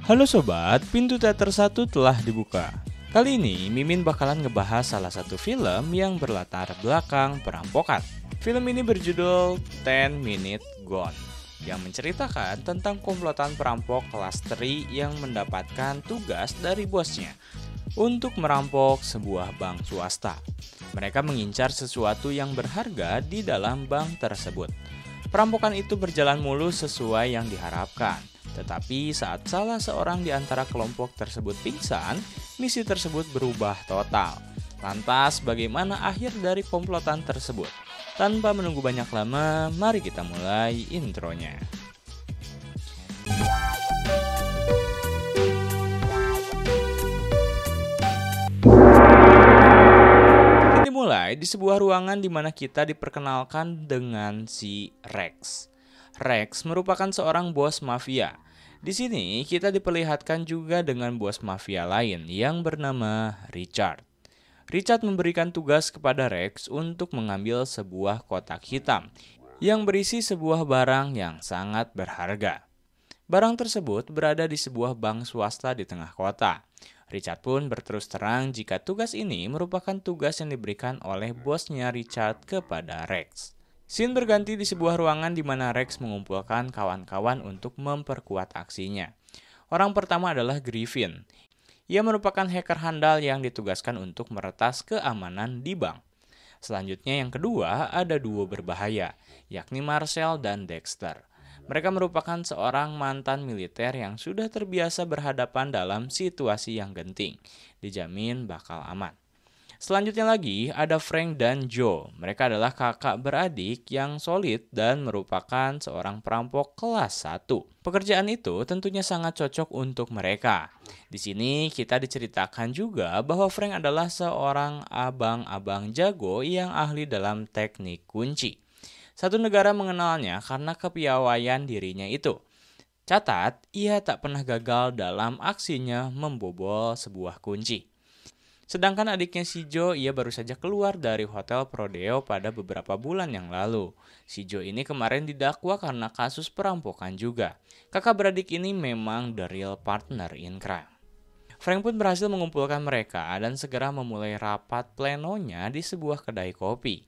Halo sobat, pintu teater 1 telah dibuka. Kali ini Mimin bakalan ngebahas salah satu film yang berlatar belakang perampokan. Film ini berjudul 10 Minute Gone, yang menceritakan tentang komplotan perampok kelas teri yang mendapatkan tugas dari bosnya untuk merampok sebuah bank swasta. Mereka mengincar sesuatu yang berharga di dalam bank tersebut. Perampokan itu berjalan mulus sesuai yang diharapkan. Tetapi saat salah seorang di antara kelompok tersebut pingsan, misi tersebut berubah total. Lantas bagaimana akhir dari komplotan tersebut? Tanpa menunggu banyak lama, mari kita mulai intronya. Ini dimulai di sebuah ruangan di mana kita diperkenalkan dengan si Rex. Rex merupakan seorang bos mafia. Di sini kita diperlihatkan juga dengan bos mafia lain yang bernama Richard. Richard memberikan tugas kepada Rex untuk mengambil sebuah kotak hitam yang berisi sebuah barang yang sangat berharga. Barang tersebut berada di sebuah bank swasta di tengah kota. Richard pun berterus terang jika tugas ini merupakan tugas yang diberikan oleh bosnya Richard kepada Rex. Scene berganti di sebuah ruangan di mana Rex mengumpulkan kawan-kawan untuk memperkuat aksinya. Orang pertama adalah Griffin. Ia merupakan hacker handal yang ditugaskan untuk meretas keamanan di bank. Selanjutnya yang kedua ada duo berbahaya, yakni Marcel dan Dexter. Mereka merupakan seorang mantan militer yang sudah terbiasa berhadapan dalam situasi yang genting. Dijamin bakal aman. Selanjutnya lagi ada Frank dan Joe. Mereka adalah kakak beradik yang solid dan merupakan seorang perampok kelas 1. Pekerjaan itu tentunya sangat cocok untuk mereka. Di sini kita diceritakan juga bahwa Frank adalah seorang abang-abang jago yang ahli dalam teknik kunci. Satu negara mengenalnya karena kepiawaian dirinya itu. Catat, ia tak pernah gagal dalam aksinya membobol sebuah kunci. Sedangkan adiknya si Joe, ia baru saja keluar dari hotel Prodeo pada beberapa bulan yang lalu. Si Joe ini kemarin didakwa karena kasus perampokan juga. Kakak beradik ini memang the real partner in crime. Frank pun berhasil mengumpulkan mereka dan segera memulai rapat plenonya di sebuah kedai kopi.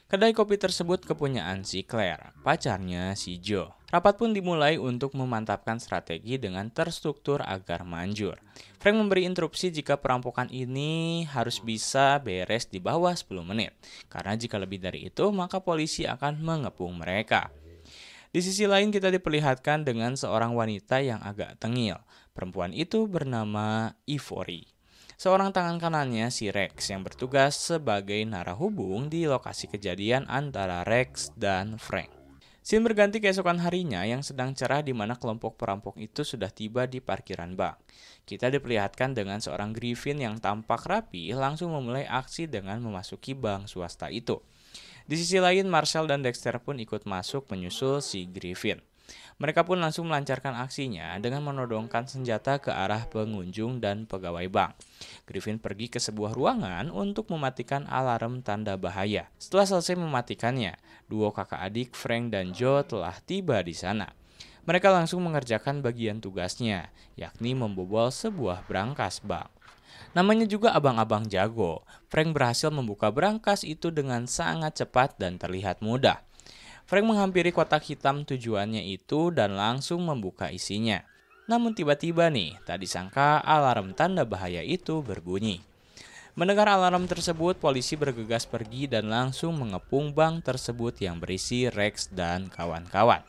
Kedai kopi tersebut kepunyaan si Claire, pacarnya si Joe. Rapat pun dimulai untuk memantapkan strategi dengan terstruktur agar manjur. Frank memberi instruksi jika perampokan ini harus bisa beres di bawah 10 menit. Karena jika lebih dari itu, maka polisi akan mengepung mereka. Di sisi lain kita diperlihatkan dengan seorang wanita yang agak tengil. Perempuan itu bernama Ivory. Seorang tangan kanannya si Rex yang bertugas sebagai narahubung di lokasi kejadian antara Rex dan Frank. Scene berganti keesokan harinya yang sedang cerah di mana kelompok perampok itu sudah tiba di parkiran bank. Kita diperlihatkan dengan seorang Griffin yang tampak rapi langsung memulai aksi dengan memasuki bank swasta itu. Di sisi lain Marcel dan Dexter pun ikut masuk menyusul si Griffin. Mereka pun langsung melancarkan aksinya dengan menodongkan senjata ke arah pengunjung dan pegawai bank. Griffin pergi ke sebuah ruangan untuk mematikan alarm tanda bahaya. Setelah selesai mematikannya, duo kakak adik Frank dan Joe telah tiba di sana. Mereka langsung mengerjakan bagian tugasnya, yakni membobol sebuah brankas bank. Namanya juga abang-abang jago. Frank berhasil membuka brankas itu dengan sangat cepat dan terlihat mudah. Frank menghampiri kotak hitam tujuannya itu dan langsung membuka isinya. Namun tiba-tiba nih, tak disangka alarm tanda bahaya itu berbunyi. Mendengar alarm tersebut, polisi bergegas pergi dan langsung mengepung bank tersebut yang berisi Rex dan kawan-kawan.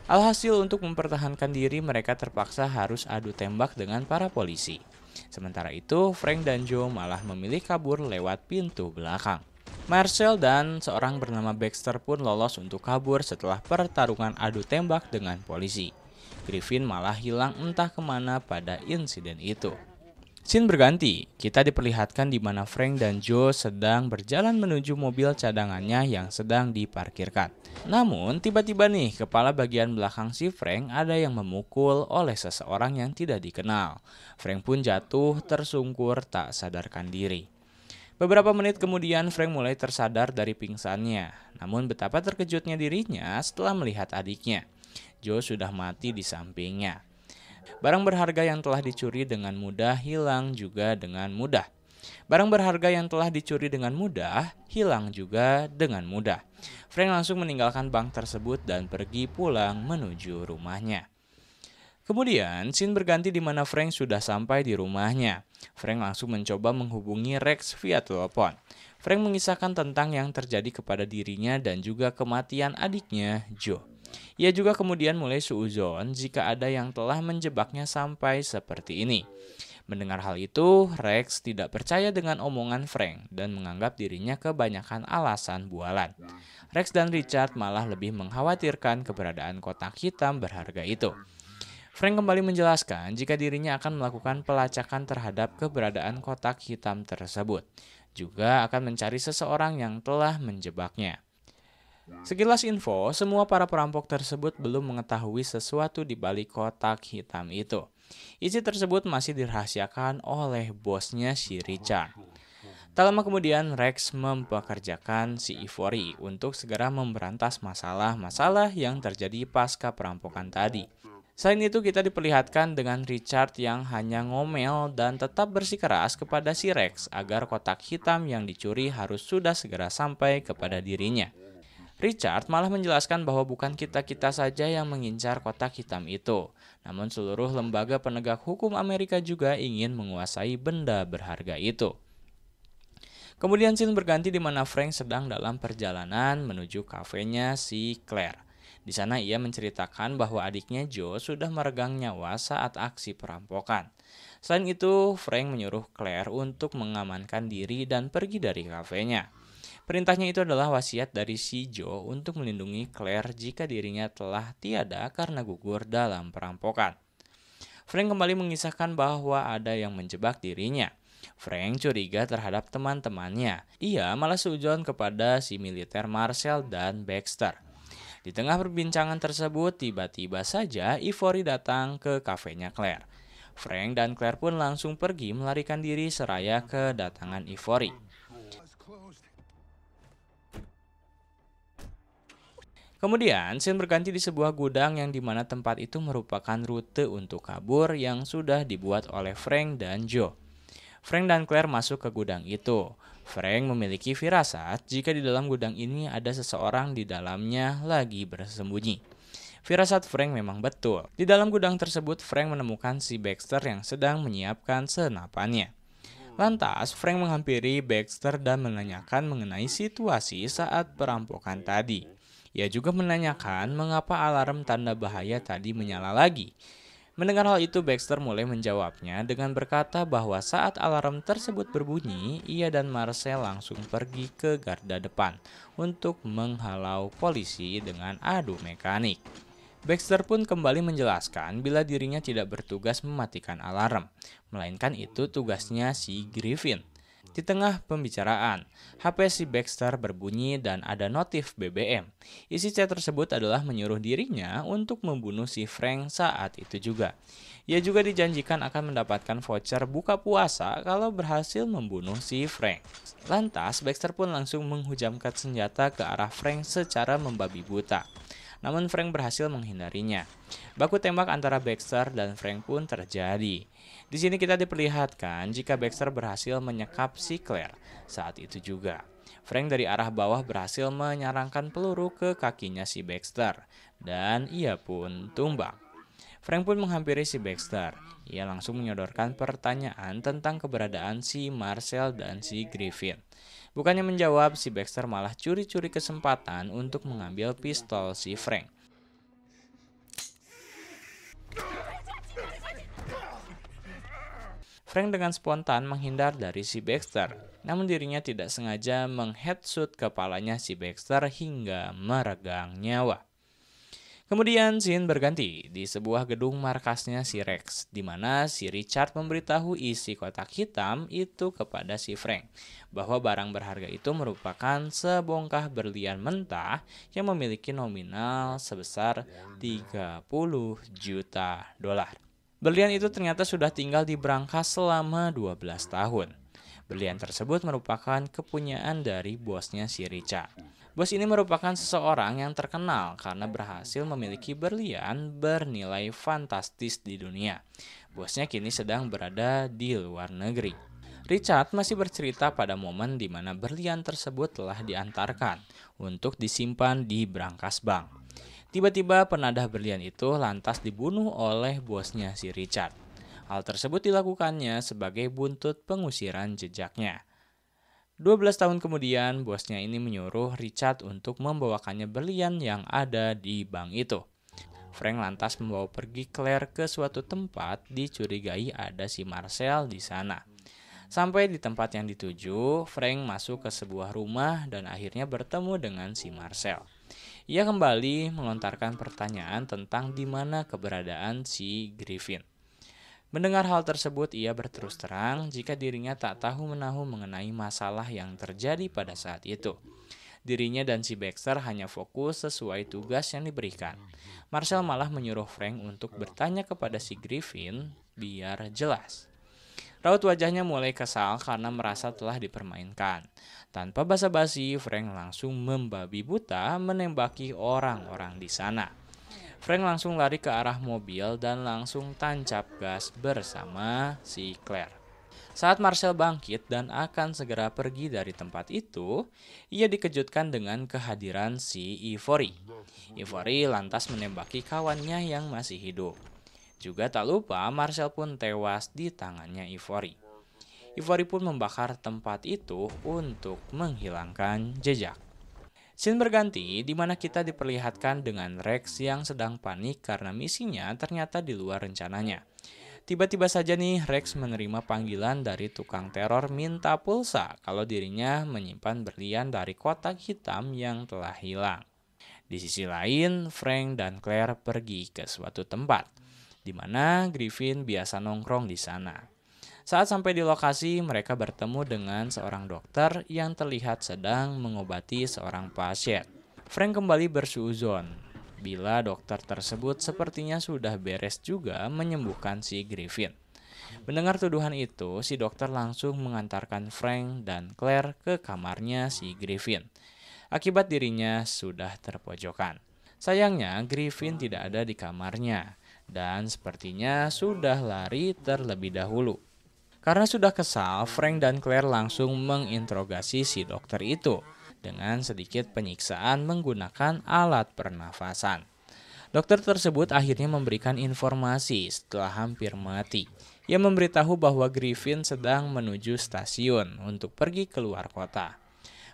Alhasil untuk mempertahankan diri mereka terpaksa harus adu tembak dengan para polisi. Sementara itu, Frank dan Joe malah memilih kabur lewat pintu belakang. Marcel dan seorang bernama Baxter pun lolos untuk kabur setelah pertarungan adu tembak dengan polisi. Griffin malah hilang entah kemana pada insiden itu. Scene berganti, kita diperlihatkan di mana Frank dan Joe sedang berjalan menuju mobil cadangannya yang sedang diparkirkan. Namun tiba-tiba nih kepala bagian belakang si Frank ada yang memukul oleh seseorang yang tidak dikenal. Frank pun jatuh tersungkur tak sadarkan diri. Beberapa menit kemudian Frank mulai tersadar dari pingsannya. Namun betapa terkejutnya dirinya setelah melihat adiknya. Joe sudah mati di sampingnya. Barang berharga yang telah dicuri dengan mudah hilang juga dengan mudah. Barang berharga yang telah dicuri dengan mudah hilang juga dengan mudah. Frank langsung meninggalkan bank tersebut dan pergi pulang menuju rumahnya. Kemudian, scene berganti di mana Frank sudah sampai di rumahnya. Frank langsung mencoba menghubungi Rex via telepon. Frank mengisahkan tentang yang terjadi kepada dirinya dan juga kematian adiknya, Joe. Ia juga kemudian mulai suuzon jika ada yang telah menjebaknya sampai seperti ini. Mendengar hal itu, Rex tidak percaya dengan omongan Frank dan menganggap dirinya kebanyakan alasan bualan. Rex dan Richard malah lebih mengkhawatirkan keberadaan kotak hitam berharga itu. Frank kembali menjelaskan jika dirinya akan melakukan pelacakan terhadap keberadaan kotak hitam tersebut. Juga akan mencari seseorang yang telah menjebaknya. Sekilas info, semua para perampok tersebut belum mengetahui sesuatu di balik kotak hitam itu. Isi tersebut masih dirahasiakan oleh bosnya si Richard. Tak lama kemudian, Rex mempekerjakan si Ivory untuk segera memberantas masalah-masalah yang terjadi pasca perampokan tadi. Selain itu, kita diperlihatkan dengan Richard yang hanya ngomel dan tetap bersikeras kepada si Rex agar kotak hitam yang dicuri harus sudah segera sampai kepada dirinya. Richard malah menjelaskan bahwa bukan kita-kita saja yang mengincar kotak hitam itu, namun seluruh lembaga penegak hukum Amerika juga ingin menguasai benda berharga itu. Kemudian scene berganti di mana Frank sedang dalam perjalanan menuju kafenya si Claire. Di sana ia menceritakan bahwa adiknya Joe sudah meregang nyawa saat aksi perampokan. Selain itu, Frank menyuruh Claire untuk mengamankan diri dan pergi dari kafenya. Perintahnya itu adalah wasiat dari si Joe untuk melindungi Claire jika dirinya telah tiada karena gugur dalam perampokan. Frank kembali mengisahkan bahwa ada yang menjebak dirinya. Frank curiga terhadap teman-temannya. Ia malah sujon kepada si militer Marcel dan Baxter. Di tengah perbincangan tersebut, tiba-tiba saja Ivory datang ke kafenya Claire. Frank dan Claire pun langsung pergi melarikan diri seraya kedatangan Ivory. Kemudian, scene berganti di sebuah gudang yang dimana tempat itu merupakan rute untuk kabur yang sudah dibuat oleh Frank dan Joe. Frank dan Claire masuk ke gudang itu. Frank memiliki firasat jika di dalam gudang ini ada seseorang di dalamnya lagi bersembunyi. Firasat Frank memang betul. Di dalam gudang tersebut, Frank menemukan si Baxter yang sedang menyiapkan senapannya. Lantas, Frank menghampiri Baxter dan menanyakan mengenai situasi saat perampokan tadi. Ia juga menanyakan mengapa alarm tanda bahaya tadi menyala lagi. Mendengar hal itu, Baxter mulai menjawabnya dengan berkata bahwa saat alarm tersebut berbunyi, ia dan Marcel langsung pergi ke garda depan untuk menghalau polisi dengan adu mekanik. Baxter pun kembali menjelaskan bila dirinya tidak bertugas mematikan alarm, melainkan itu tugasnya si Griffin. Di tengah pembicaraan, HP si Baxter berbunyi dan ada notif BBM. Isi chat tersebut adalah menyuruh dirinya untuk membunuh si Frank saat itu juga. Ia juga dijanjikan akan mendapatkan voucher buka puasa kalau berhasil membunuh si Frank. Lantas, Baxter pun langsung menghujamkan senjata ke arah Frank secara membabi buta. Namun Frank berhasil menghindarinya. Baku tembak antara Baxter dan Frank pun terjadi. Di sini kita diperlihatkan jika Baxter berhasil menyekap si Claire. Saat itu juga, Frank dari arah bawah berhasil menyarangkan peluru ke kakinya si Baxter. Dan ia pun tumbang. Frank pun menghampiri si Baxter. Ia langsung menyodorkan pertanyaan tentang keberadaan si Marcel dan si Griffin. Bukannya menjawab, si Baxter malah curi-curi kesempatan untuk mengambil pistol si Frank. Frank dengan spontan menghindar dari si Baxter, namun dirinya tidak sengaja mengheadshot kepalanya si Baxter hingga meregang nyawa. Kemudian scene berganti di sebuah gedung markasnya si Rex, di mana si Richard memberitahu isi kotak hitam itu kepada si Frank, bahwa barang berharga itu merupakan sebongkah berlian mentah yang memiliki nominal sebesar 30 juta dolar. Berlian itu ternyata sudah tinggal di berangkas selama 12 tahun. Berlian tersebut merupakan kepunyaan dari bosnya si Richard. Bos ini merupakan seseorang yang terkenal karena berhasil memiliki berlian bernilai fantastis di dunia. Bosnya kini sedang berada di luar negeri. Richard masih bercerita pada momen di mana berlian tersebut telah diantarkan untuk disimpan di brankas bank. Tiba-tiba penadah berlian itu lantas dibunuh oleh bosnya si Richard. Hal tersebut dilakukannya sebagai buntut pengusiran jejaknya. 12 tahun kemudian, bosnya ini menyuruh Richard untuk membawakannya berlian yang ada di bank itu. Frank lantas membawa pergi Claire ke suatu tempat dicurigai ada si Marcel di sana. Sampai di tempat yang dituju, Frank masuk ke sebuah rumah dan akhirnya bertemu dengan si Marcel. Ia kembali melontarkan pertanyaan tentang di mana keberadaan si Griffin. Mendengar hal tersebut, ia berterus terang jika dirinya tak tahu-menahu mengenai masalah yang terjadi pada saat itu. Dirinya dan si Baxter hanya fokus sesuai tugas yang diberikan. Marcel malah menyuruh Frank untuk bertanya kepada si Griffin biar jelas. Raut wajahnya mulai kesal karena merasa telah dipermainkan. Tanpa basa-basi, Frank langsung membabi buta menembaki orang-orang di sana. Frank langsung lari ke arah mobil dan langsung tancap gas bersama si Claire. Saat Marcel bangkit dan akan segera pergi dari tempat itu, ia dikejutkan dengan kehadiran si Ivory. Ivory lantas menembaki kawannya yang masih hidup. Juga tak lupa Marcel pun tewas di tangannya Ivory. Ivory pun membakar tempat itu untuk menghilangkan jejak. Scene berganti di mana kita diperlihatkan dengan Rex yang sedang panik karena misinya ternyata di luar rencananya. Tiba-tiba saja nih Rex menerima panggilan dari tukang teror minta pulsa kalau dirinya menyimpan berlian dari kotak hitam yang telah hilang. Di sisi lain, Frank dan Claire pergi ke suatu tempat di mana Griffin biasa nongkrong di sana. Saat sampai di lokasi, mereka bertemu dengan seorang dokter yang terlihat sedang mengobati seorang pasien. Frank kembali bersuuzon bila dokter tersebut sepertinya sudah beres juga menyembuhkan si Griffin. Mendengar tuduhan itu, si dokter langsung mengantarkan Frank dan Claire ke kamarnya si Griffin. Akibat dirinya sudah terpojokan. Sayangnya, Griffin tidak ada di kamarnya dan sepertinya sudah lari terlebih dahulu. Karena sudah kesal, Frank dan Claire langsung menginterogasi si dokter itu dengan sedikit penyiksaan menggunakan alat pernafasan. Dokter tersebut akhirnya memberikan informasi setelah hampir mati. Ia memberitahu bahwa Griffin sedang menuju stasiun untuk pergi keluar kota.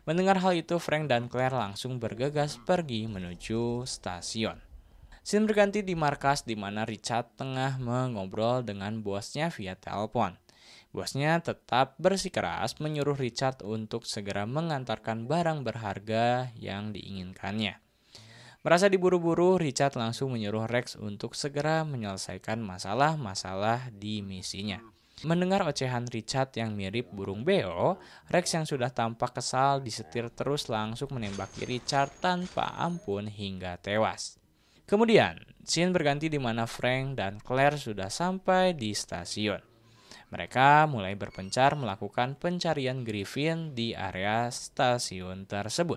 Mendengar hal itu, Frank dan Claire langsung bergegas pergi menuju stasiun. Scene berganti di markas di mana Richard tengah mengobrol dengan bosnya via telepon. Bosnya tetap bersikeras menyuruh Richard untuk segera mengantarkan barang berharga yang diinginkannya. Merasa diburu-buru, Richard langsung menyuruh Rex untuk segera menyelesaikan masalah-masalah di misinya. Mendengar ocehan Richard yang mirip burung beo, Rex yang sudah tampak kesal disetir terus langsung menembaki Richard tanpa ampun hingga tewas. Kemudian, scene berganti di mana Frank dan Claire sudah sampai di stasiun. Mereka mulai berpencar melakukan pencarian Griffin di area stasiun tersebut.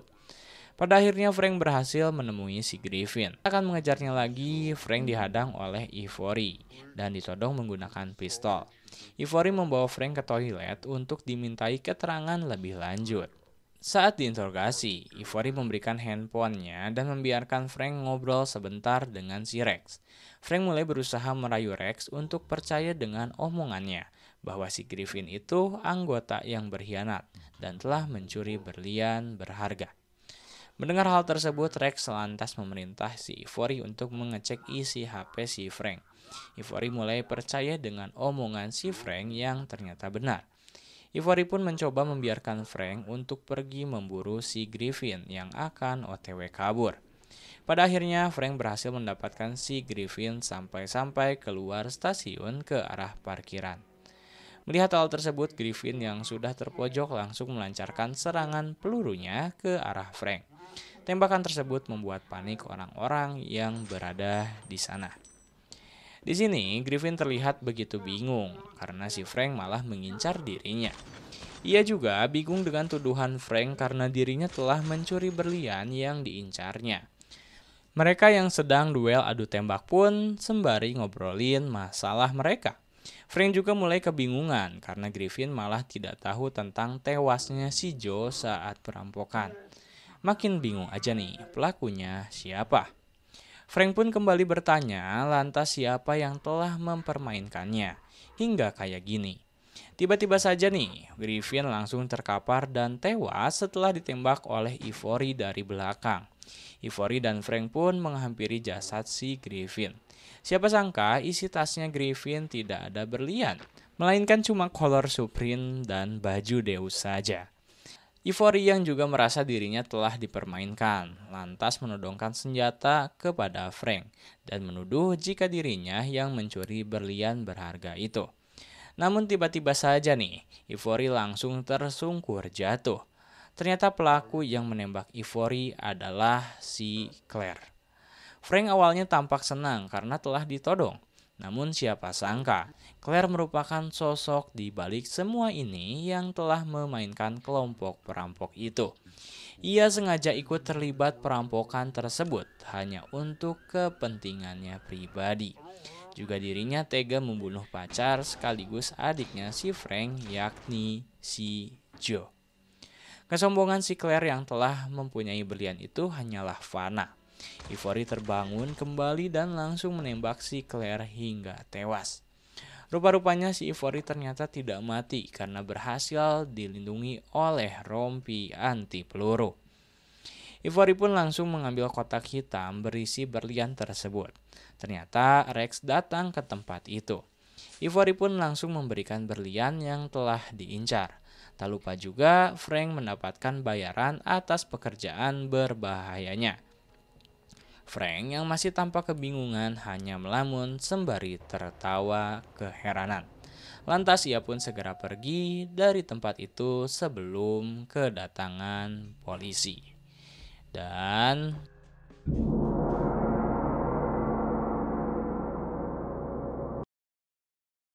Pada akhirnya Frank berhasil menemui si Griffin. Akan mengejarnya lagi, Frank dihadang oleh Ivory dan ditodong menggunakan pistol. Ivory membawa Frank ke toilet untuk dimintai keterangan lebih lanjut. Saat diinterogasi, Ivory memberikan handphonenya dan membiarkan Frank ngobrol sebentar dengan si Rex. Frank mulai berusaha merayu Rex untuk percaya dengan omongannya bahwa si Griffin itu anggota yang berkhianat dan telah mencuri berlian berharga. Mendengar hal tersebut, Rex lantas memerintah si Ivory untuk mengecek isi HP si Frank. Ivory mulai percaya dengan omongan si Frank yang ternyata benar. Ivory pun mencoba membiarkan Frank untuk pergi memburu si Griffin yang akan OTW kabur. Pada akhirnya, Frank berhasil mendapatkan si Griffin sampai keluar stasiun ke arah parkiran. Melihat hal tersebut, Griffin yang sudah terpojok langsung melancarkan serangan pelurunya ke arah Frank. Tembakan tersebut membuat panik orang-orang yang berada di sana. Di sini, Griffin terlihat begitu bingung karena si Frank malah mengincar dirinya. Ia juga bingung dengan tuduhan Frank karena dirinya telah mencuri berlian yang diincarnya. Mereka yang sedang duel adu tembak pun sembari ngobrolin masalah mereka. Frank juga mulai kebingungan karena Griffin malah tidak tahu tentang tewasnya si Joe saat perampokan. Makin bingung aja nih, pelakunya siapa? Frank pun kembali bertanya, lantas siapa yang telah mempermainkannya? Hingga kayak gini. Tiba-tiba saja nih, Griffin langsung terkapar dan tewas setelah ditembak oleh Ivory dari belakang. Ivory dan Frank pun menghampiri jasad si Griffin. Siapa sangka isi tasnya Griffin tidak ada berlian, melainkan cuma kolor Supreme dan baju Deus saja. Ivory yang juga merasa dirinya telah dipermainkan, lantas menodongkan senjata kepada Frank dan menuduh jika dirinya yang mencuri berlian berharga itu. Namun tiba-tiba saja nih, Ivory langsung tersungkur jatuh. Ternyata pelaku yang menembak Ivory adalah si Claire. Frank awalnya tampak senang karena telah ditodong. Namun siapa sangka, Claire merupakan sosok di balik semua ini yang telah memainkan kelompok perampok itu. Ia sengaja ikut terlibat perampokan tersebut hanya untuk kepentingannya pribadi. Juga dirinya tega membunuh pacar sekaligus adiknya si Frank, yakni si Joe. Kesombongan si Claire yang telah mempunyai berlian itu hanyalah fana. Ivory terbangun kembali dan langsung menembak si Claire hingga tewas. Rupa-rupanya si Ivory ternyata tidak mati karena berhasil dilindungi oleh rompi anti peluru. Ivory pun langsung mengambil kotak hitam berisi berlian tersebut. Ternyata Rex datang ke tempat itu. Ivory pun langsung memberikan berlian yang telah diincar. Tak lupa juga Frank mendapatkan bayaran atas pekerjaan berbahayanya. Frank yang masih tampak kebingungan hanya melamun sembari tertawa keheranan. Lantas ia pun segera pergi dari tempat itu sebelum kedatangan polisi. Dan